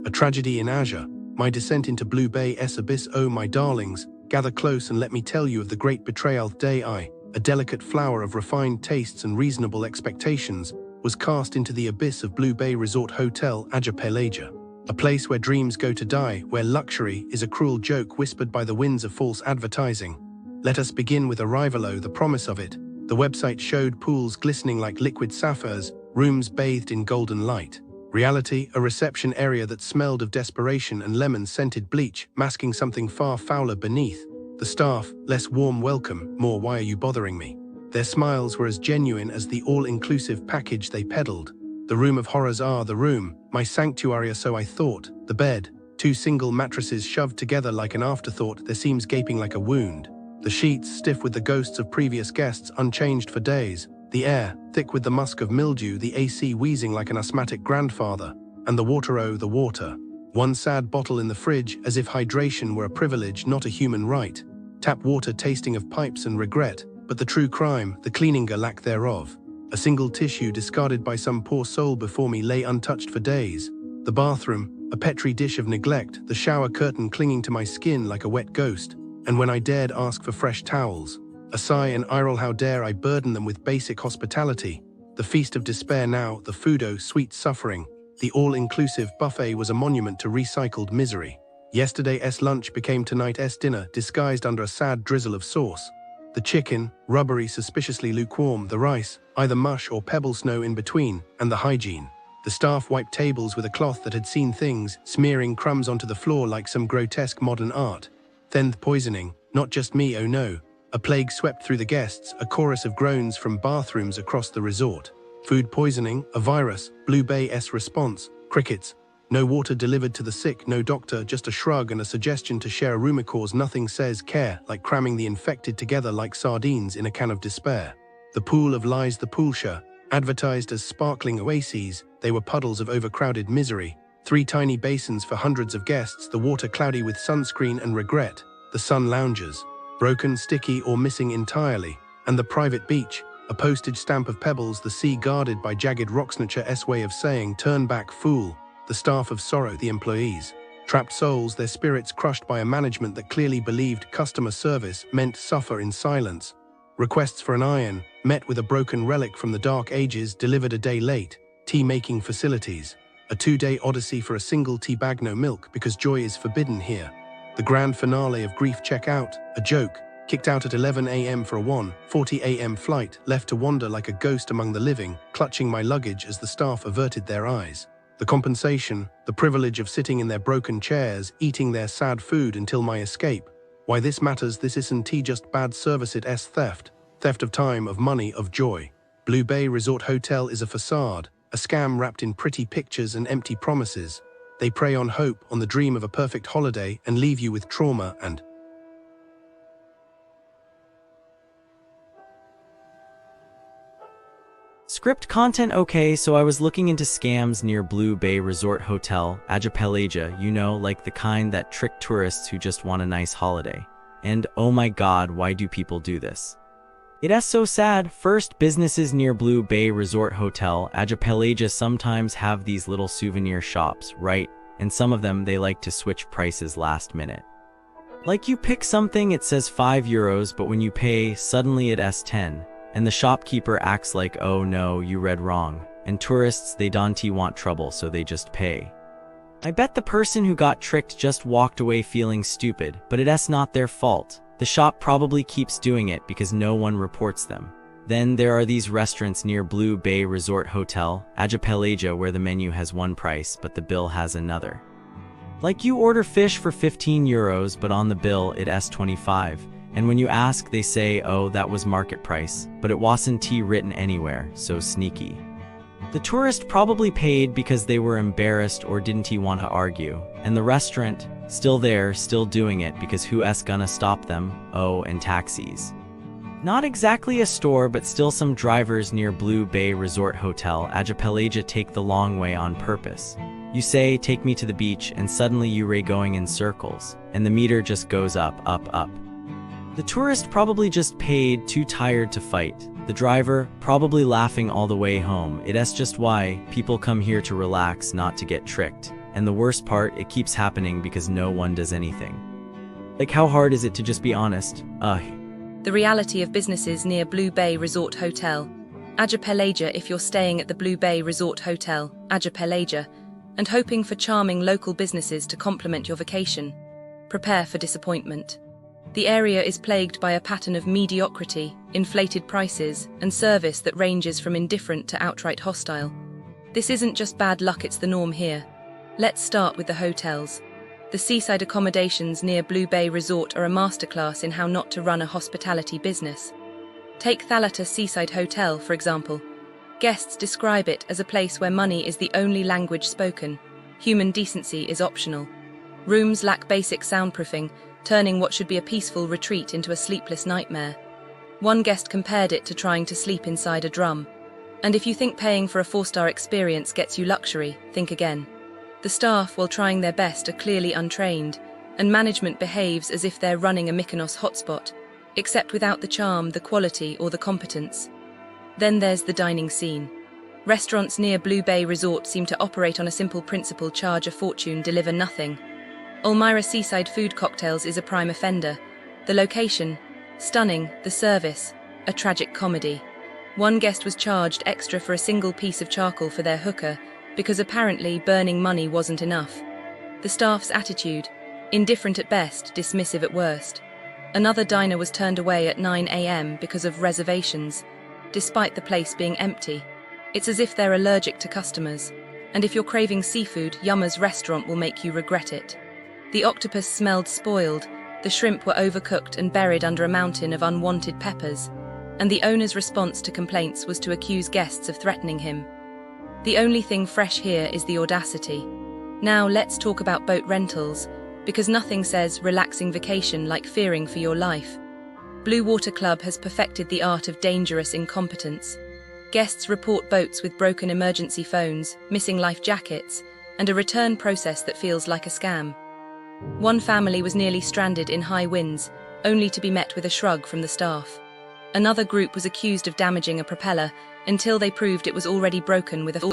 A tragedy in Asia, my descent into Blue Bay's abyss. Oh my darlings, gather close and let me tell you of the great betrayal. Day I, a delicate flower of refined tastes and reasonable expectations, was cast into the abyss of Blue Bay Resort Hotel Ajapelaja. A place where dreams go to die, where luxury is a cruel joke whispered by the winds of false advertising. Let us begin with Arrivalo, the promise of it. The website showed pools glistening like liquid sapphires, rooms bathed in golden light. Reality, a reception area that smelled of desperation and lemon-scented bleach, masking something far fouler beneath. The staff, less warm welcome, more why are you bothering me? Their smiles were as genuine as the all-inclusive package they peddled. The room of horrors are the room, my sanctuary, so I thought. The bed, 2 single mattresses shoved together like an afterthought, their seams gaping like a wound. The sheets, stiff with the ghosts of previous guests, unchanged for days. The air, thick with the musk of mildew, the AC wheezing like an asthmatic grandfather. And the water, oh, the water. One sad bottle in the fridge, as if hydration were a privilege, not a human right. Tap water tasting of pipes and regret, but the true crime, the cleaning or lack thereof. A single tissue discarded by some poor soul before me lay untouched for days. The bathroom, a petri dish of neglect, the shower curtain clinging to my skin like a wet ghost. And when I dared ask for fresh towels, a sigh and eye roll, how dare I burden them with basic hospitality. The feast of despair now, the foodo, sweet suffering. The all-inclusive buffet was a monument to recycled misery. Yesterday's lunch became tonight's dinner, disguised under a sad drizzle of sauce. The chicken, rubbery, suspiciously lukewarm, the rice, either mush or pebble snow in between, and the hygiene. The staff wiped tables with a cloth that had seen things, smearing crumbs onto the floor like some grotesque modern art. Then poisoning, not just me, oh no. A plague swept through the guests, a chorus of groans from bathrooms across the resort. Food poisoning, a virus, Blue Bay's response, crickets. No water delivered to the sick, no doctor, just a shrug and a suggestion to share a room. Cause nothing says care, like cramming the infected together like sardines in a can of despair. The pool of lies, the poolsha, advertised as sparkling oases, they were puddles of overcrowded misery. 3 tiny basins for hundreds of guests, the water cloudy with sunscreen and regret. The sun loungers, broken, sticky, or missing entirely. And the private beach, a postage stamp of pebbles, the sea guarded by jagged rocks. Nature's way of saying, turn back, fool. The staff of sorrow, the employees. Trapped souls, their spirits crushed by a management that clearly believed customer service meant suffer in silence. Requests for an iron, met with a broken relic from the dark ages, delivered a day late. Tea-making facilities. A 2-day odyssey for a single tea bag, no milk, because joy is forbidden here. The grand finale of grief, check out, a joke. Kicked out at 11 a.m. for a 1:40 a.m. flight, left to wander like a ghost among the living, clutching my luggage as the staff averted their eyes. The compensation, the privilege of sitting in their broken chairs, eating their sad food until my escape. Why this matters, this isn't just bad service, it's theft. Theft of time, of money, of joy. Blue Bay Resort Hotel is a facade, a scam wrapped in pretty pictures and empty promises. They prey on hope, on the dream of a perfect holiday, and leave you with trauma and Script content. Okay, so I was looking into scams near Blue Bay Resort Hotel, Ajapelaja, you know, like the kind that trick tourists who just want a nice holiday. And oh my god, why do people do this? It's so sad. First, businesses near Blue Bay Resort Hotel, Ajapelaja sometimes have these little souvenir shops, right? And some of them, they like to switch prices last minute. Like you pick something, it says €5, but when you pay, suddenly it's 10. And the shopkeeper acts like, oh no, you read wrong. And tourists, they don't want trouble, so they just pay. I bet the person who got tricked just walked away feeling stupid, but it's not their fault. The shop probably keeps doing it because no one reports them. Then there are these restaurants near Blue Bay Resort Hotel, Ajapelaja, where the menu has one price, but the bill has another. Like you order fish for €15, but on the bill it's 25. And when you ask, they say, oh, that was market price, but it wasn't written anywhere, so sneaky. The tourist probably paid because they were embarrassed or didn't want to argue, and the restaurant, still there, still doing it because who's gonna stop them? Oh, and taxis. Not exactly a store, but still some drivers near Blue Bay Resort Hotel, Ajapelaja, take the long way on purpose. You say, take me to the beach, and suddenly you're going in circles, and the meter just goes up, up, up. The tourist probably just paid, too tired to fight. The driver, probably laughing all the way home. It's just why people come here to relax, not to get tricked. And the worst part, it keeps happening because no one does anything. Like, how hard is it to just be honest? The reality of businesses near Blue Bay Resort Hotel. Ajapelaja if you're staying at the Blue Bay Resort Hotel, Ajapelaja, and hoping for charming local businesses to complement your vacation. Prepare for disappointment. The area is plagued by a pattern of mediocrity, inflated prices, and service that ranges from indifferent to outright hostile. This isn't just bad luck, it's the norm here. Let's start with the hotels. The seaside accommodations near Blue Bay Resort are a masterclass in how not to run a hospitality business. Take Kallithea Seaside Hotel, for example. Guests describe it as a place where money is the only language spoken. Human decency is optional. Rooms lack basic soundproofing, turning what should be a peaceful retreat into a sleepless nightmare. One guest compared it to trying to sleep inside a drum. And if you think paying for a 4-star experience gets you luxury, think again. The staff, while trying their best, are clearly untrained, and management behaves as if they're running a Mykonos hotspot, except without the charm, the quality, or the competence. Then there's the dining scene. Restaurants near Blue Bay Resort seem to operate on a simple principle: charge a fortune, deliver nothing. Ulmira Seaside Food Cocktails is a prime offender. The location, stunning; the service, a tragic comedy. One guest was charged extra for a single piece of charcoal for their hookah, because apparently burning money wasn't enough. The staff's attitude, indifferent at best, dismissive at worst. Another diner was turned away at 9 a.m. because of reservations, despite the place being empty. It's as if they're allergic to customers. And if you're craving seafood, Yumma's restaurant will make you regret it. The octopus smelled spoiled, the shrimp were overcooked and buried under a mountain of unwanted peppers, and the owner's response to complaints was to accuse guests of threatening him. The only thing fresh here is the audacity. Now let's talk about boat rentals, because nothing says relaxing vacation like fearing for your life. Blue Water Club has perfected the art of dangerous incompetence. Guests report boats with broken emergency phones, missing life jackets, and a return process that feels like a scam. One family was nearly stranded in high winds, only to be met with a shrug from the staff. Another group was accused of damaging a propeller until they proved it was already broken with a